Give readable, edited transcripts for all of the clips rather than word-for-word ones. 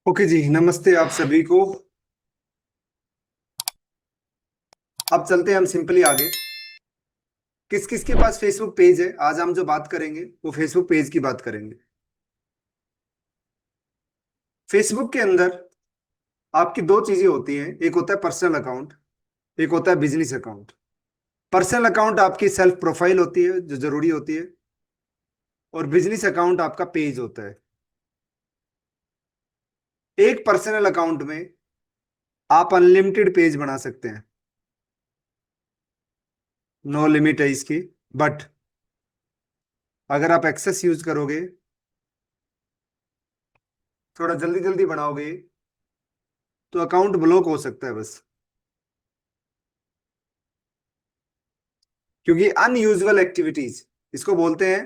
Okay जी, नमस्ते आप सभी को। अब चलते हैं हम सिंपली आगे। किस किस के पास फेसबुक पेज है? आज हम जो बात करेंगे वो फेसबुक पेज की बात करेंगे। फेसबुक के अंदर आपकी दो चीजें होती हैं, एक होता है पर्सनल अकाउंट, एक होता है बिजनेस अकाउंट। पर्सनल अकाउंट आपकी सेल्फ प्रोफाइल होती है जो जरूरी होती है, और बिजनेस अकाउंट आपका पेज होता है। एक पर्सनल अकाउंट में आप अनलिमिटेड पेज बना सकते हैं, नो लिमिट है इसकी। बट अगर आप एक्सेस यूज करोगे, थोड़ा जल्दी जल्दी बनाओगे, तो अकाउंट ब्लॉक हो सकता है बस। क्योंकि अनयूजुअल एक्टिविटीज इसको बोलते हैं,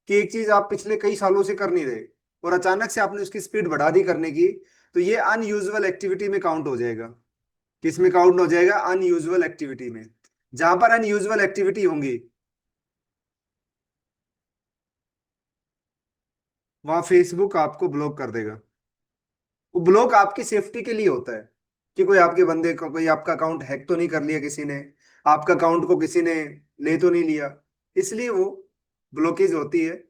कि एक चीज आप पिछले कई सालों से कर नहीं रहे और अचानक से आपने उसकी स्पीड बढ़ा दी करने की, तो ये अनयूजुअल एक्टिविटी में काउंट हो जाएगा। किस में काउंट हो जाएगा? अनयूजुअल एक्टिविटी में। जहां पर अनयूजुअल एक्टिविटी होंगी, वहां फेसबुक आपको ब्लॉक कर देगा। वो ब्लॉक आपकी सेफ्टी के लिए होता है, कि कोई आपके बंदे को, कोई आपका अकाउंट हैक तो नहीं कर लिया किसी ने, आपका अकाउंट को किसी ने ले तो नहीं लिया, इसलिए वो ब्लॉकेज होती है।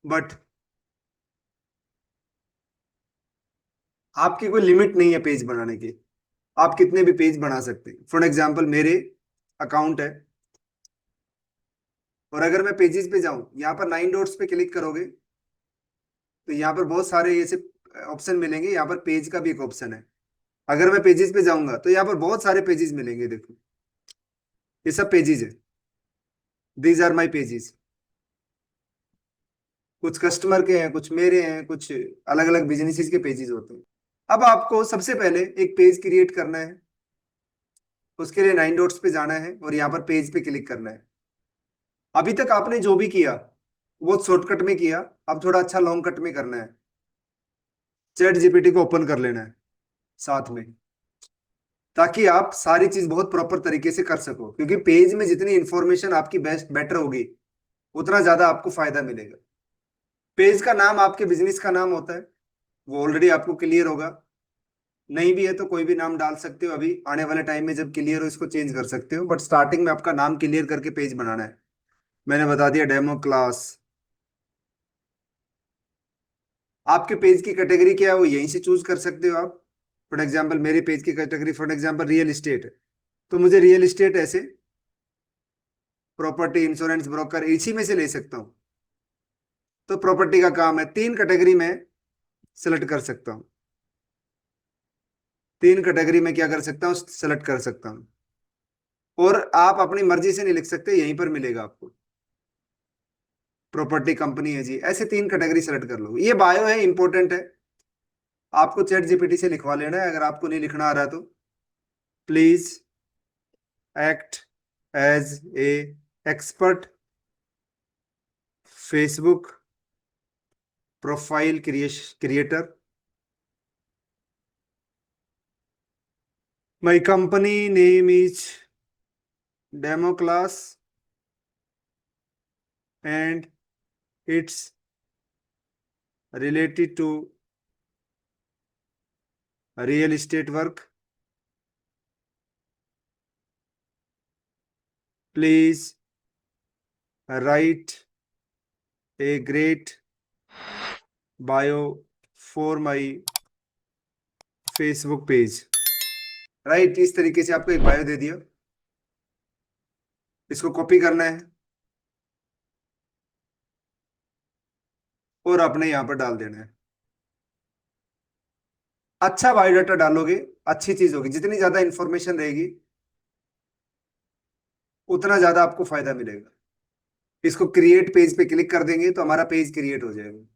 बट आपकी कोई लिमिट नहीं है पेज बनाने की, आप कितने भी पेज बना सकते हैं। फॉर एग्जाम्पल मेरे अकाउंट है, और अगर मैं पेजेस पे जाऊं, यहाँ पर 9 डॉट्स पे क्लिक करोगे, तो यहाँ पर बहुत सारे ऐसे ऑप्शन मिलेंगे। यहाँ पर पेज का भी एक ऑप्शन है। अगर मैं पेजेस पे जाऊंगा तो यहाँ पर बहुत सारे पेजेस मिलेंगे, देखो ये सब पेजेस है। These are my pages. कुछ कस्टमर के हैं, कुछ मेरे हैं, कुछ अलग अलग बिजनेसेस के पेजेस होते हैं। अब आपको सबसे पहले एक पेज क्रिएट करना है। उसके लिए 9 डॉट्स पे जाना है और यहाँ पर पेज पे क्लिक करना है। अभी तक आपने जो भी किया वो शॉर्टकट में किया, अब थोड़ा अच्छा लॉन्ग कट में करना है। चैट जीपीटी को ओपन कर लेना है साथ में, ताकि आप सारी चीज बहुत प्रॉपर तरीके से कर सको। क्योंकि पेज में जितनी इंफॉर्मेशन आपकी बेस्ट बेटर होगी, उतना ज्यादा आपको फायदा मिलेगा। पेज का नाम आपके बिजनेस का नाम होता है, वो ऑलरेडी आपको क्लियर होगा। नहीं भी है तो कोई भी नाम डाल सकते हो, अभी आने वाले टाइम में जब क्लियर हो इसको चेंज कर सकते हो, बट स्टार्टिंग में आपका नाम क्लियर करके पेज बनाना है। मैंने बता दिया डेमो क्लास। आपके पेज की कैटेगरी क्या है वो यहीं से चूज कर सकते हो आप। फॉर एग्जाम्पल मेरे पेज की category for example real estate है, तो मुझे रियल इस्टेट ऐसे प्रॉपर्टी इंश्योरेंस ब्रोकर इसी में से ले सकता हूँ। तो प्रॉपर्टी का काम है, 3 कैटेगरी में सेलेक्ट कर सकता हूँ। 3 कैटेगरी में क्या कर सकता हूँ? सेलेक्ट कर सकता हूँ। और आप अपनी मर्जी से नहीं लिख सकते, यहीं पर मिलेगा आपको। प्रॉपर्टी कंपनी है जी, ऐसे 3 कैटेगरी सेलेक्ट कर लो। ये बायो है, इंपॉर्टेंट है, आपको चैट जीपीटी से लिखवा लेना है। अगर आपको नहीं लिखना आ रहा तो please act as a expert Facebook profile creator. My company name is demo class and it's related to real estate work. Please write a great bio for my Facebook page. Right, इस तरीके से आपको एक bio दे दिया, इसको copy करना है और अपने यहाँ पर डाल देना है। अच्छा बायोडाटा डालोगे, अच्छी चीज होगी। जितनी ज्यादा इंफॉर्मेशन रहेगी, उतना ज्यादा आपको फायदा मिलेगा। इसको क्रिएट पेज पे क्लिक कर देंगे तो हमारा पेज क्रिएट हो जाएगा।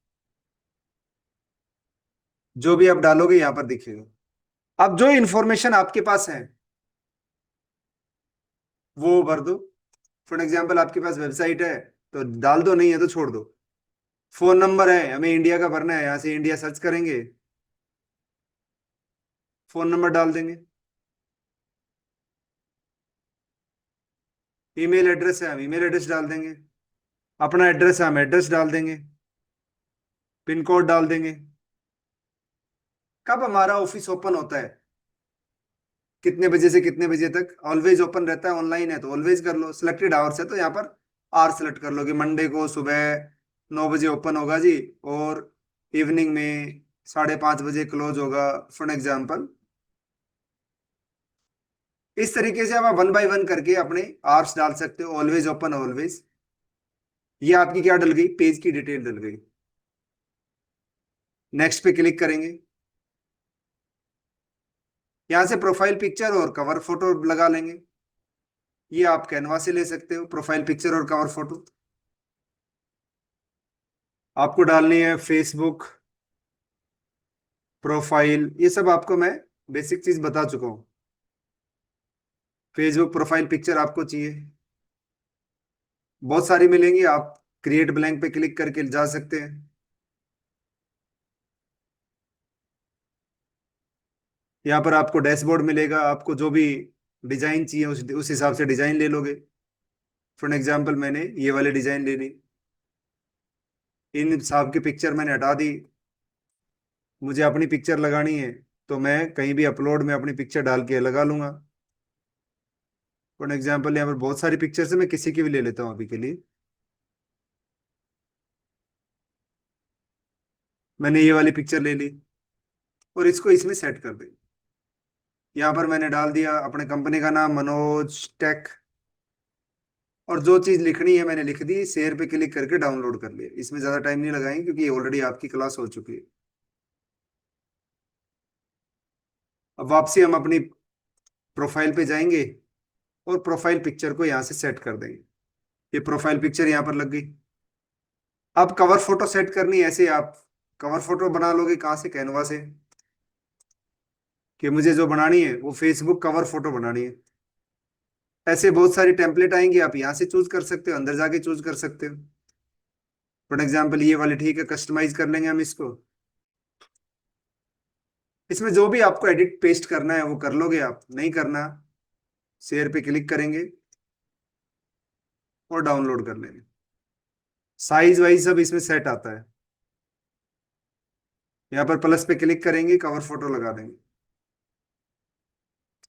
जो भी आप डालोगे यहाँ पर दिखेगा। अब जो इंफॉर्मेशन आपके पास है वो भर दो। फॉर एग्जाम्पल आपके पास वेबसाइट है तो डाल दो, नहीं है तो छोड़ दो। फोन नंबर है, हमें इंडिया का भरना है, यहां से इंडिया सर्च करेंगे, फोन नंबर डाल देंगे। ईमेल एड्रेस है, हम ईमेल एड्रेस डाल देंगे। अपना एड्रेस है, हम एड्रेस डाल देंगे। पिन कोड डाल देंगे। कब हमारा ऑफिस ओपन होता है, कितने बजे से कितने बजे तक, ऑलवेज ओपन रहता है, ऑनलाइन है तो ऑलवेज कर लो, सिलेक्टेड आवर्स है तो यहाँ पर आवर सेलेक्ट कर लो कि मंडे को सुबह 9 बजे ओपन होगा जी, और इवनिंग में 5:30 बजे क्लोज होगा, फॉर एग्जाम्पल। इस तरीके से आप 1 बाय 1 करके अपने आवर्स डाल सकते हो, ऑलवेज ओपन ऑलवेज। ये आपकी क्या डल गई, पेज की डिटेल डल गई। नेक्स्ट पे क्लिक करेंगे, यहां से प्रोफाइल पिक्चर और कवर फोटो लगा लेंगे। ये आप कैनवा से ले सकते हो, प्रोफाइल पिक्चर और कवर फोटो। आपको डालनी है फेसबुक प्रोफाइल, ये सब आपको मैं बेसिक चीज बता चुका हूँ। फेसबुक प्रोफाइल पिक्चर आपको चाहिए, बहुत सारी मिलेंगी, आप क्रिएट ब्लैंक पे क्लिक करके जा सकते हैं। यहाँ पर आपको डैशबोर्ड मिलेगा, आपको जो भी डिजाइन चाहिए उस हिसाब से डिजाइन ले लोगे। फॉर एग्जाम्पल मैंने ये वाले डिजाइन ले ली, इन साहब की पिक्चर मैंने हटा दी, मुझे अपनी पिक्चर लगानी है तो मैं कहीं भी अपलोड में अपनी पिक्चर डाल के लगा लूंगा। फॉर एग्जाम्पल यहाँ पर बहुत सारी पिक्चर्स है, मैं किसी की भी ले लेता हूँ अभी के लिए। मैंने ये वाली पिक्चर ले ली और इसको इसमें सेट कर दी। यहाँ पर मैंने डाल दिया अपने कंपनी का नाम मनोज टेक, और जो चीज लिखनी है मैंने लिख दी, शेयर पे क्लिक करके डाउनलोड कर लिया। इसमें ज्यादा टाइम नहीं लगाएंगे क्योंकि ये ऑलरेडी आपकी क्लास हो चुकी है। अब वापसी हम अपनी प्रोफाइल पे जाएंगे और प्रोफाइल पिक्चर को यहाँ से सेट कर देंगे। ये प्रोफाइल पिक्चर यहाँ पर लग गई। अब कवर फोटो सेट करनी है, ऐसे आप कवर फोटो बना लोगे कहाँ से, कैनवा से, कि मुझे जो बनानी है वो फेसबुक कवर फोटो बनानी है। ऐसे बहुत सारी टेम्पलेट आएंगी, आप यहाँ से चूज कर सकते हो, अंदर जाके चूज कर सकते हो। फॉर एग्जाम्पल ये वाले ठीक है, कस्टमाइज कर लेंगे हम इसको। इसमें जो भी आपको एडिट पेस्ट करना है वो कर लोगे, आप नहीं करना शेयर पे क्लिक करेंगे और डाउनलोड कर लेंगे। साइज वाइज सब इसमें सेट आता है। यहाँ पर प्लस पे क्लिक करेंगे, कवर फोटो लगा देंगे।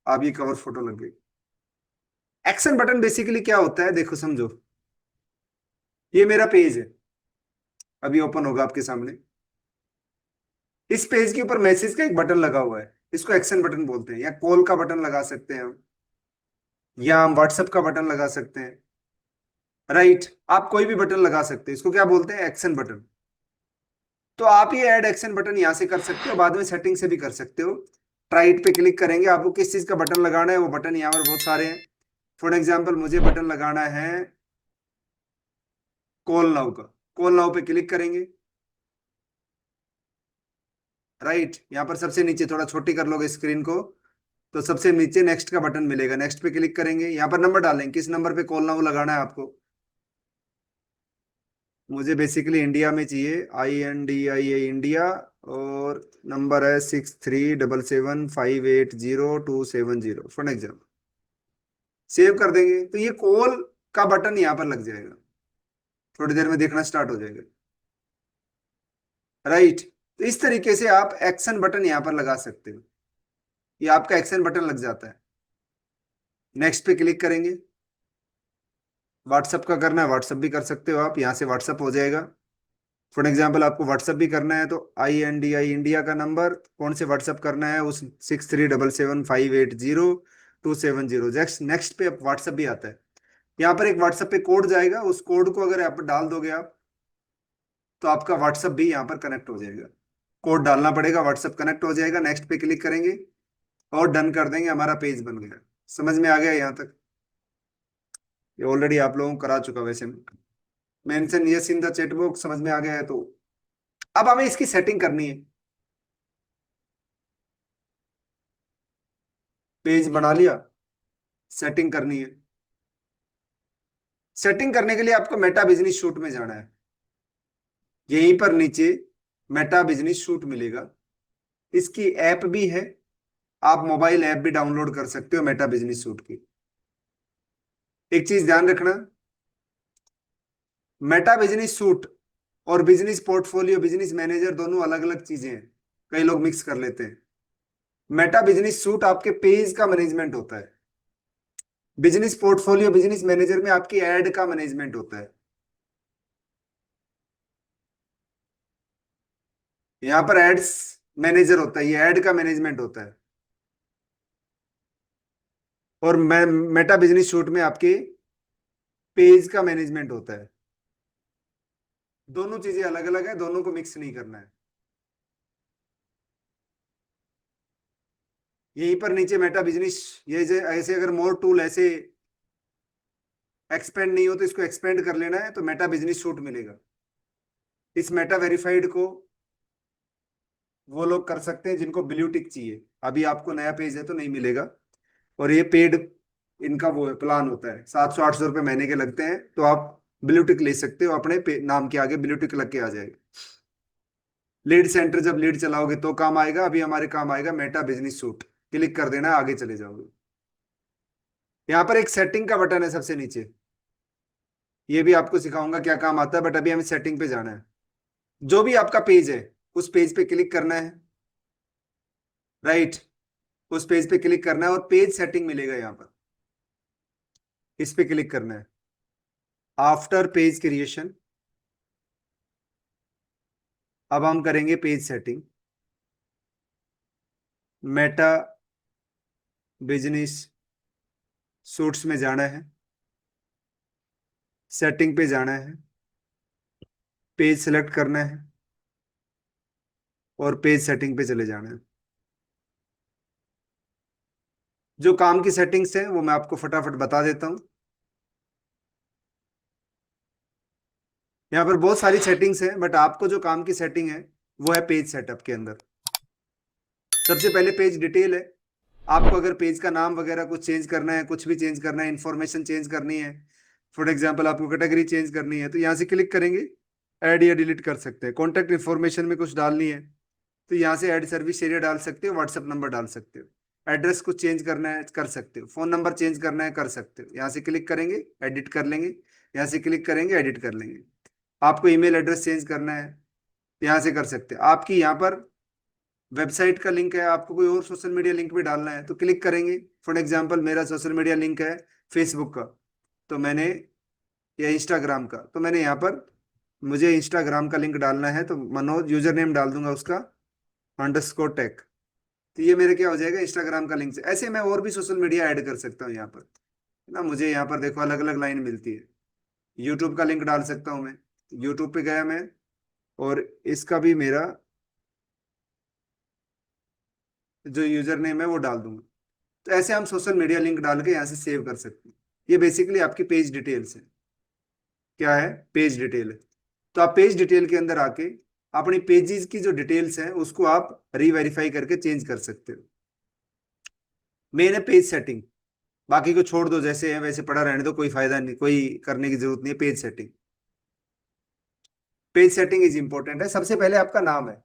आप ये कवर फोटो लग गई। एक्शन बटन बेसिकली क्या होता है, देखो समझो, ये मेरा पेज है, अभी ओपन होगा आपके सामने। इस पेज के ऊपर मैसेज का एक बटन लगा हुआ है, इसको एक्शन बटन बोलते हैं, या कॉल का बटन लगा सकते हैं हम, या हम व्हाट्सएप का बटन लगा सकते हैं। राइट, आप कोई भी बटन लगा सकते हैं, इसको क्या बोलते हैं, एक्शन बटन। तो आप ये ऐड एक्शन बटन यहाँ से कर सकते हो, बाद में सेटिंग से भी कर सकते हो। राइट पे क्लिक करेंगे, आपको किस चीज का बटन लगाना है वो बटन यहाँ पर बहुत सारे हैं। फॉर एग्जाम्पल मुझे बटन लगाना है कॉल नाउ का, कॉल नाउ पे क्लिक करेंगे। राइट, यहाँ पर सबसे नीचे थोड़ा छोटी कर लोगे स्क्रीन को, तो सबसे नीचे नेक्स्ट का बटन मिलेगा, नेक्स्ट पे क्लिक करेंगे। यहाँ पर नंबर डालेंगे, किस नंबर पे कॉल नाउ लगाना है आपको। मुझे बेसिकली इंडिया में चाहिए, INDIA इंडिया, और नंबर है 6377580270 फॉर एग्जाम्पल। सेव कर देंगे तो ये कॉल का बटन यहाँ पर लग जाएगा, थोड़ी देर में देखना स्टार्ट हो जाएगा। राइट, तो इस तरीके से आप एक्शन बटन यहाँ पर लगा सकते हो, ये आपका एक्शन बटन लग जाता है। नेक्स्ट पे क्लिक करेंगे। व्हाट्सअप का करना है व्हाट्सअप भी कर सकते हो आप, यहाँ से व्हाट्सअप हो जाएगा। फॉर एग्जाम्पल आपको व्हाट्सअप भी करना है तो INDI इंडिया का नंबर कौन से व्हाट्सअप करना है, उस 6377580270, नेक्स्ट नेक्स्ट पे व्हाट्सअप भी आता है। यहाँ पर एक व्हाट्सएप पे कोड जाएगा, उस कोड को अगर आप डाल दोगे आप, तो आपका व्हाट्सएप भी यहाँ पर कनेक्ट हो जाएगा। कोड डालना पड़ेगा, व्हाट्सएप कनेक्ट हो जाएगा। नेक्स्ट पे क्लिक करेंगे और डन कर देंगे, हमारा पेज बन गया। समझ में आ गया यहाँ तक, ये ऑलरेडी आप लोगों को करा चुका वैसे मैं। Mention yes in the chat box, समझ में आ गया है तो अब हमें इसकी सेटिंग करनी है। पेज बना लिया, सेटिंग करनी है। सेटिंग करने के लिए आपको मेटा बिजनेस शूट में जाना है, यहीं पर नीचे मेटा बिजनेस शूट मिलेगा। इसकी ऐप भी है, आप मोबाइल ऐप भी डाउनलोड कर सकते हो मेटा बिजनेस सूट की। एक चीज ध्यान रखना, मेटा बिजनेस सूट और बिजनेस पोर्टफोलियो बिजनेस मैनेजर दोनों अलग अलग चीजें हैं। कई लोग मिक्स कर लेते हैं। मेटा बिजनेस सूट आपके पेज का मैनेजमेंट होता है। बिजनेस पोर्टफोलियो, बिजनेस मैनेजर में आपकी एड का मैनेजमेंट होता है। यहाँ पर एड्स मैनेजर होता है, ये एड का मैनेजमेंट होता है। और मेटा बिजनेस सूट में आपके पेज का मैनेजमेंट होता है। दोनों चीजें अलग अलग है, दोनों को मिक्स नहीं करना है। यहीं पर नीचे मेटा बिजनेस, ये ऐसे अगर मोर टूल ऐसे एक्सपेंड नहीं हो तो इसको एक्सपेंड कर लेना है, तो मेटा बिजनेस सूट मिलेगा। इस मेटा वेरीफाइड को वो लोग कर सकते हैं जिनको ब्लू टिक चाहिए। अभी आपको नया पेज है तो नहीं मिलेगा। और ये पेड इनका वो प्लान होता है, 700 800 रुपये महीने के लगते हैं, तो आप ब्लू टिक ले सकते हो, अपने नाम के आगे ब्लू टिक लग के आ जाएगा। लीड सेंटर जब लीड चलाओगे तो काम आएगा। अभी हमारे काम आएगा मेटा बिजनेस सूट। क्लिक कर देना है, आगे चले जाओगे। यहाँ पर एक सेटिंग का बटन है सबसे नीचे, ये भी आपको सिखाऊंगा क्या काम आता है, बट अभी हमें सेटिंग पे जाना है। जो भी आपका पेज है उस पेज पे क्लिक करना है। राइट, उस पेज पे क्लिक करना है और पेज सेटिंग मिलेगा यहाँ पर, इस पे क्लिक करना है। आफ्टर पेज क्रिएशन अब हम करेंगे page setting. Meta business suits में जाना है, सेटिंग पे जाना है, पेज सेलेक्ट करना है और पेज सेटिंग पे चले जाना है। जो काम की सेटिंग्स है वो मैं आपको फटाफट बता देता हूं। यहाँ पर बहुत सारी सेटिंग्स हैं, बट आपको जो काम की सेटिंग है वो है पेज सेटअप के अंदर। सबसे पहले पेज डिटेल है। आपको अगर पेज का नाम वगैरह कुछ चेंज करना है, कुछ भी चेंज करना है, इंफॉर्मेशन चेंज करनी है, फॉर एग्जांपल आपको कैटेगरी चेंज करनी है, तो यहाँ से क्लिक करेंगे, ऐड या डिलीट कर सकते हैं। कॉन्टैक्ट इन्फॉर्मेशन में कुछ डालनी है तो यहाँ से ऐड सर्विस एरिया डाल सकते हो, व्हाट्सएप नंबर डाल सकते हो। एड्रेस कुछ चेंज करना है कर सकते हो, फोन नंबर चेंज करना है कर सकते हो। यहाँ से क्लिक करेंगे, एडिट कर लेंगे, यहाँ से क्लिक करेंगे, एडिट कर लेंगे। आपको ईमेल एड्रेस चेंज करना है यहाँ से कर सकते हो। आपकी यहाँ पर वेबसाइट का लिंक है, आपको कोई और सोशल मीडिया लिंक भी डालना है तो क्लिक करेंगे। फॉर एग्जांपल मेरा सोशल मीडिया लिंक है फेसबुक का, तो मैंने, या इंस्टाग्राम का, तो मैंने यहाँ पर, मुझे इंस्टाग्राम का लिंक डालना है तो मनोज यूजर नेम डाल दूंगा उसका, अंडरस्कोर टेक। तो ये मेरे क्या हो जाएगा, इंस्टाग्राम का लिंक से। ऐसे मैं और भी सोशल मीडिया ऐड कर सकता हूँ यहाँ पर, है ना। मुझे यहाँ पर देखो अलग अलग लाइन मिलती है। यूट्यूब का लिंक डाल सकता हूँ मैं, यूट्यूब पे गया मैं, और इसका भी मेरा जो यूजर नेम है वो डाल दूंगा। तो ऐसे हम सोशल मीडिया लिंक डाल के यहाँ से सेव कर सकते हैं। ये बेसिकली आपकी पेज डिटेल्स है। क्या है, पेज डिटेल है। तो आप पेज डिटेल के अंदर आके अपनी पेजेस की जो डिटेल्स हैं उसको आप रीवेरीफाई करके चेंज कर सकते हो। मेन है पेज सेटिंग, बाकी को छोड़ दो, जैसे है वैसे पड़ा रहने दो, कोई फायदा नहीं, कोई करने की जरूरत नहीं है। Page setting, page setting is important है। सबसे पहले आपका नाम है,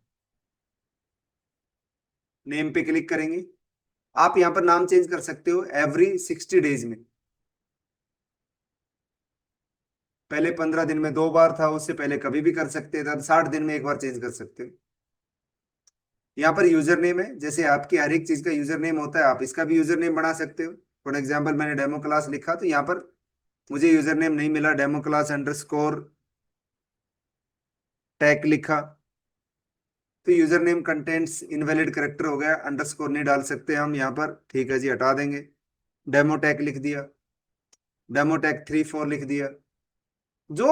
नेम पे क्लिक करेंगे। आप यहाँ पर नाम चेंज कर सकते हो एवरी 60 डेज में। पहले 15 दिन में 2 बार था, उससे पहले कभी भी कर सकते थे, 60 दिन में एक बार चेंज कर सकते हो। यहाँ पर यूजर नेम है, जैसे आपकी हर एक चीज का यूजर नेम होता है, आप इसका भी यूजर नेम बना सकते हो। फॉर एग्जाम्पल मैंने डेमो क्लास लिखा तो यहाँ पर मुझे यूजर नेम नहीं मिला, डेमो क्लास अंडरस्कोर टैग लिखा तो user name contents invalid character हो गया, अंडरस्कोर नहीं डाल सकते हम यहाँ पर, ठीक है जी, हटा देंगे। डेमो टैग लिख दिया, डेमो टैग 3 4 लिख दिया, जो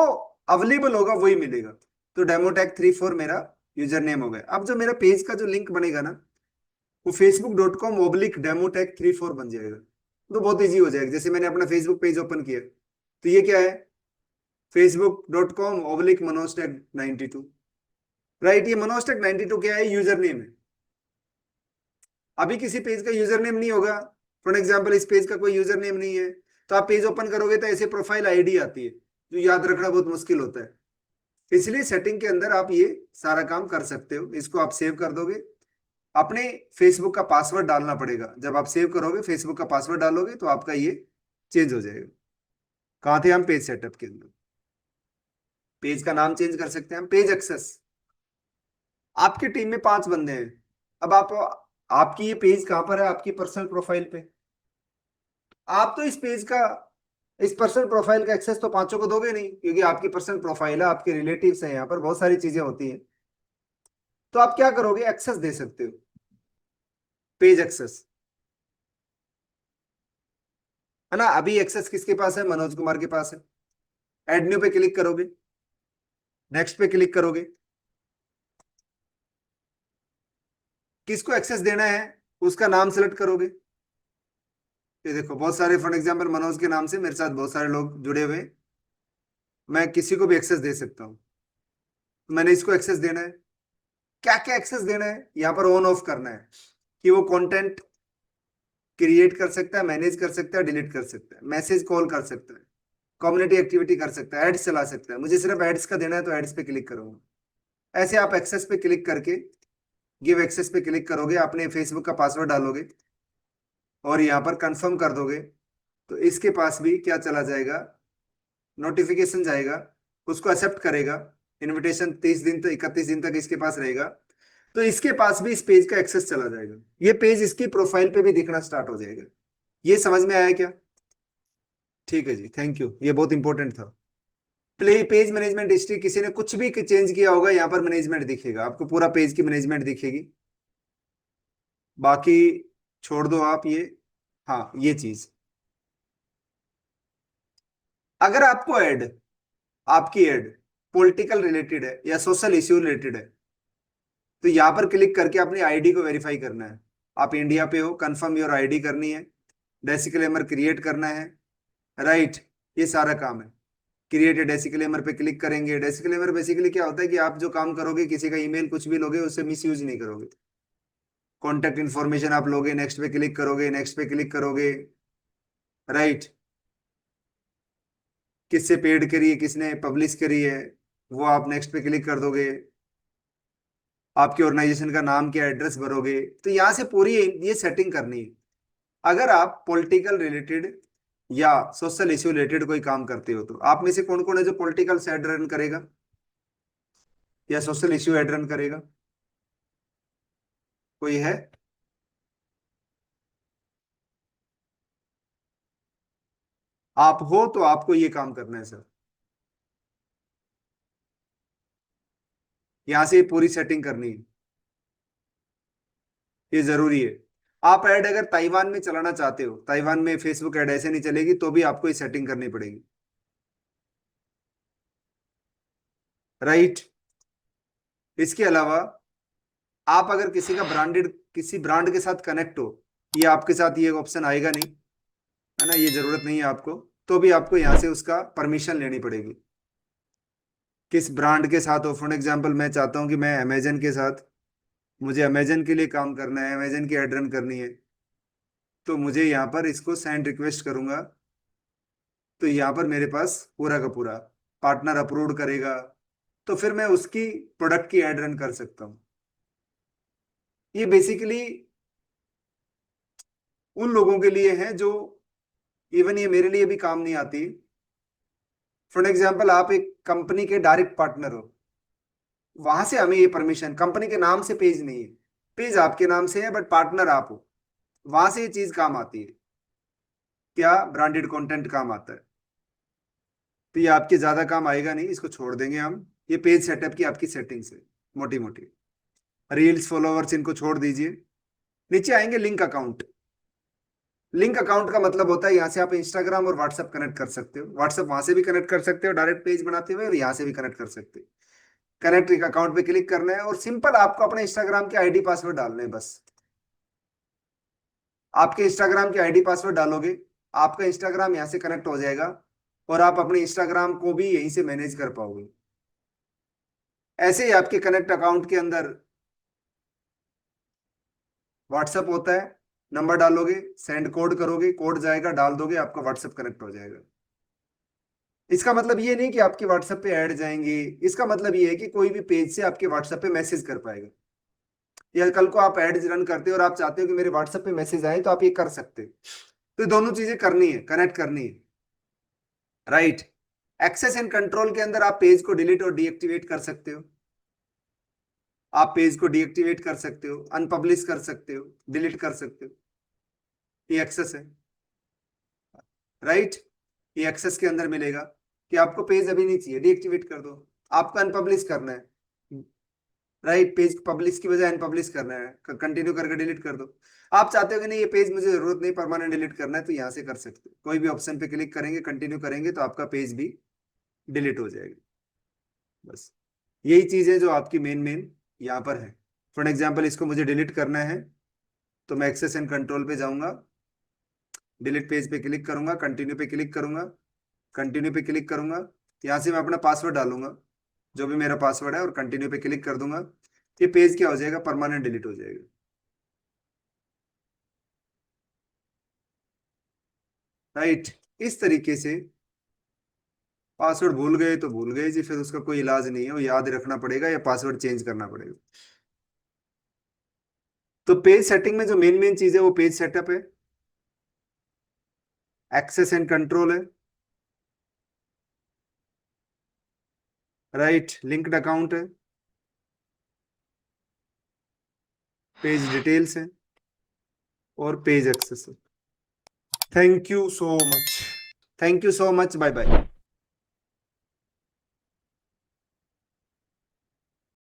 अवेलेबल होगा वही मिलेगा। तो डेमो टैग 3 4 मेरा यूजर नेम हो गया। अब जो मेरा पेज का जो लिंक बनेगा ना, वो facebook.com/डेमोटेक34 बन जाएगा। तो बहुत इजी हो जाएगा। जैसे मैंने अपना फेसबुक पेज ओपन किया तो ये क्या है, facebook.com/मनोजटेक92। राइट, ये मनोजटेक92 क्या है, यूजर नेम है। अभी किसी पेज का यूजर नेम नहीं होगा, फॉर एग्जाम्पल इस पेज का कोई यूजर नेम नहीं है, तो आप पेज ओपन करोगे तो ऐसे प्रोफाइल आईडी आती है जो याद रखना बहुत मुश्किल होता है। इसलिए सेटिंग के अंदर आप ये सारा काम कर सकते हो। इसको आप सेव कर दोगे, अपने फेसबुक का पासवर्ड डालना पड़ेगा। जब आप सेव करोगे फेसबुक का पासवर्ड डालोगे तो आपका ये चेंज हो जाएगा। कहाँ थे हम, पेज सेटअप के अंदर। पेज का नाम चेंज कर सकते हैं हम, पेज एक्सेस। आपकी टीम में 5 बंदे हैं, अब आप, आपकी ये पेज कहाँ पर है? आपकी पर्सनल प्रोफाइल पे। आप तो इस पेज का, इस पर्सनल प्रोफाइल का एक्सेस तो पांचों को दोगे नहीं, क्योंकि आपकी पर्सनल प्रोफाइल है, आपके रिलेटिव्स हैं, यहाँ पर बहुत सारी चीजें होती हैं। तो आप क्या करोगे? एक्सेस दे सकते हो, पेज एक्सेस, है ना। अभी एक्सेस किसके पास है? मनोज कुमार के पास है। एड न्यू पे क्लिक करोगे, नेक्स्ट पे क्लिक करोगे, किसको एक्सेस देना है उसका नाम सेलेक्ट करोगे। ये देखो बहुत सारे, फॉर एग्जांपल मनोज के नाम से मेरे साथ बहुत सारे लोग जुड़े हुए हैं। मैं किसी को भी एक्सेस दे सकता हूँ। मैंने इसको एक्सेस देना है। क्या क्या एक्सेस देना है यहाँ पर ऑन ऑफ करना है, कि वो कंटेंट क्रिएट कर सकता है, मैनेज कर सकता है, डिलीट कर सकता है, मैसेज कॉल कर सकता है, कम्युनिटी एक्टिविटी कर सकता है, एड्स चला सकता है। मुझे सिर्फ एड्स का देना है तो एड्स पे क्लिक करूंगा। ऐसे आप एक्सेस पे क्लिक करके गिव एक्सेस पे क्लिक करोगे, अपने फेसबुक का पासवर्ड डालोगे और यहाँ पर कंफर्म कर दोगे, तो इसके पास भी क्या चला जाएगा? नोटिफिकेशन जाएगा, उसको एक्सेप्ट करेगा। इनविटेशन 30 दिन तक, 31 दिन तक इसके पास रहेगा। तो इसके पास भी इस पेज का एक्सेस चला जाएगा, ये पेज इसकी प्रोफाइल पे भी दिखना स्टार्ट हो जाएगा। ये समझ में आया क्या? ठीक है जी, थैंक यू, ये बहुत इंपॉर्टेंट था। प्ले पेज मैनेजमेंट हिस्ट्री, किसी ने कुछ भी चेंज किया होगा यहाँ पर मैनेजमेंट दिखेगा आपको, पूरा पेज की मैनेजमेंट दिखेगी। बाकी छोड़ दो आप ये। हाँ, ये चीज, अगर आपको ऐड, आपकी ऐड पॉलिटिकल रिलेटेड है या सोशल इश्यू रिलेटेड है, तो यहाँ पर क्लिक करके अपनी आईडी को वेरीफाई करना है। आप इंडिया पे हो, कंफर्म योर आईडी करनी है, डेसिक्लेमर क्रिएट करना है, राइट। ये सारा काम है। क्रिएट डेसिक्लेमर पे क्लिक करेंगे। डेसिक्लेमर बेसिकली क्या होता है कि आप जो काम करोगे, किसी का ईमेल कुछ भी लोगे, उससे मिस यूज नहीं करोगे। कॉन्टेक्ट इन्फॉर्मेशन आप लोगे, नेक्स्ट पे क्लिक करोगे, नेक्स्ट पे क्लिक करोगे, राइट। किससे पेड करी है, किसने पब्लिश करी है, वो आप नेक्स्ट पे क्लिक कर दोगे। आपके ऑर्गेनाइजेशन का नाम क्या, एड्रेस भरोगे। तो यहाँ से पूरी ये सेटिंग करनी है। अगर आप पॉलिटिकल रिलेटेड या सोशल इश्यू रिलेटेड कोई काम करते हो, तो आप में से कौन कौन है जो पॉलिटिकल से एड रन करेगा या सोशल इश्यू एड रन करेगा? कोई है? आप हो तो आपको ये काम करना है सर। यहाँ से पूरी सेटिंग करनी है, ये जरूरी है। आप ऐड अगर ताइवान में चलाना चाहते हो, ताइवान में फेसबुक ऐड ऐसे नहीं चलेगी, तो भी आपको ये सेटिंग करनी पड़ेगी, राइट। इसके अलावा आप अगर किसी का ब्रांडेड, किसी ब्रांड के साथ कनेक्ट हो, ये आपके साथ ये ऑप्शन आएगा नहीं, है ना, ये जरूरत नहीं है आपको। तो भी आपको यहाँ से उसका परमिशन लेनी पड़ेगी, किस ब्रांड के साथ हो। फॉर एग्जांपल मैं चाहता हूँ कि मैं अमेजन के साथ, मुझे अमेजन के लिए काम करना है, अमेजन की एड रन करनी है, तो मुझे यहाँ पर इसको सेंड रिक्वेस्ट करूंगा, तो यहाँ पर मेरे पास पूरा का पूरा पार्टनर अप्रूव करेगा, तो फिर मैं उसकी प्रोडक्ट की एड रन कर सकता हूँ। ये बेसिकली उन लोगों के लिए है जो, इवन ये मेरे लिए भी काम नहीं आती। फॉर एग्जाम्पल आप एक कंपनी के डायरेक्ट पार्टनर हो, वहां से हमें ये परमिशन, कंपनी के नाम से पेज नहीं है, पेज आपके नाम से है बट पार्टनर आप हो, वहां से ये चीज काम आती है। क्या? ब्रांडेड कंटेंट काम आता है। तो ये आपके ज्यादा काम आएगा नहीं, इसको छोड़ देंगे हम। ये पेज सेटअप की आपकी सेटिंग्स है, मोटी मोटी। रील्स, फॉलोवर्स, इनको छोड़ दीजिए। नीचे आएंगे लिंक अकाउंट। लिंक अकाउंट का मतलब होता है यहाँ से आप इंस्टाग्राम और व्हाट्सएप कनेक्ट कर सकते हो। व्हाट्सएप वहां से भी कनेक्ट कर सकते हो डायरेक्ट पेज बनाते हुए, और यहाँ से भी कनेक्ट कर सकते हो। कनेक्ट एक अकाउंट पे क्लिक करना है और सिंपल आपको अपने इंस्टाग्राम के आईडी पासवर्ड डालने हैं बस। आपके इंस्टाग्राम के आईडी पासवर्ड डालोगे, आपका इंस्टाग्राम यहाँ से कनेक्ट हो जाएगा, और आप अपने इंस्टाग्राम को भी यहीं से मैनेज कर पाओगे। ऐसे ही आपके कनेक्ट अकाउंट के अंदर व्हाट्सएप होता है, नंबर डालोगे, सेंड कोड करोगे, कोड जाएगा, डाल दोगे, आपका व्हाट्सएप कनेक्ट हो जाएगा। इसका मतलब ये नहीं कि आपके व्हाट्सएप पे ऐड जाएंगे, इसका मतलब ये है कि कोई भी पेज से आपके व्हाट्सएप पे मैसेज कर पाएगा। या कल को आप एड्स रन करते हो और आप चाहते हो कि मेरे व्हाट्सएप पे मैसेज आए, तो आप ये कर सकते हो। तो दोनों चीजें करनी है, कनेक्ट करनी है, राइट। एक्सेस एंड कंट्रोल के अंदर आप पेज को डिलीट और डीएक्टिवेट कर सकते हो। आप पेज को डीएक्टिवेट कर सकते हो, अनपब्लिश कर सकते हो, डिलीट कर सकते हो। ये एक्सेस है, राइट। ये एक्सेस के अंदर मिलेगा कि आपको पेज अभी नहीं चाहिए, डीएक्टिवेट कर दो। आपको अनपब्लिश करना है, राइट, पेज पब्लिश की बजाय अनपब्लिश करना है, कंटिन्यू करके डिलीट कर दो। आप चाहते हो कि नहीं ये पेज मुझे जरूरत नहीं, परमानेंट डिलीट करना है, तो यहाँ से कर सकते हो। कोई भी ऑप्शन पे क्लिक करेंगे, कंटिन्यू करेंगे, तो आपका पेज भी डिलीट हो जाएगा। बस यही चीज है जो आपकी मेन मेन यहाँ पर है। फॉर एग्जाम्पल इसको मुझे डिलीट करना है, तो मैं एक्सेस एंड कंट्रोल पे जाऊंगा, डिलीट पेज पे क्लिक करूंगा, कंटिन्यू पे क्लिक करूंगा, कंटिन्यू पे क्लिक करूंगा, यहाँ से मैं अपना पासवर्ड डालूंगा, जो भी मेरा पासवर्ड है, और कंटिन्यू पे क्लिक कर दूंगा। ये पेज क्या हो जाएगा, परमानेंट डिलीट हो जाएगा, राइट। इस तरीके से पासवर्ड भूल गए तो भूल गए जी, फिर उसका कोई इलाज नहीं है, वो याद रखना पड़ेगा या पासवर्ड चेंज करना पड़ेगा। तो पेज सेटिंग में जो मेन मेन चीज है वो पेज सेटअप है, एक्सेस एंड कंट्रोल है, राइट, लिंक्ड अकाउंट है, पेज डिटेल्स है, और पेज एक्सेस है। Thank you so much, thank you so much, bye bye.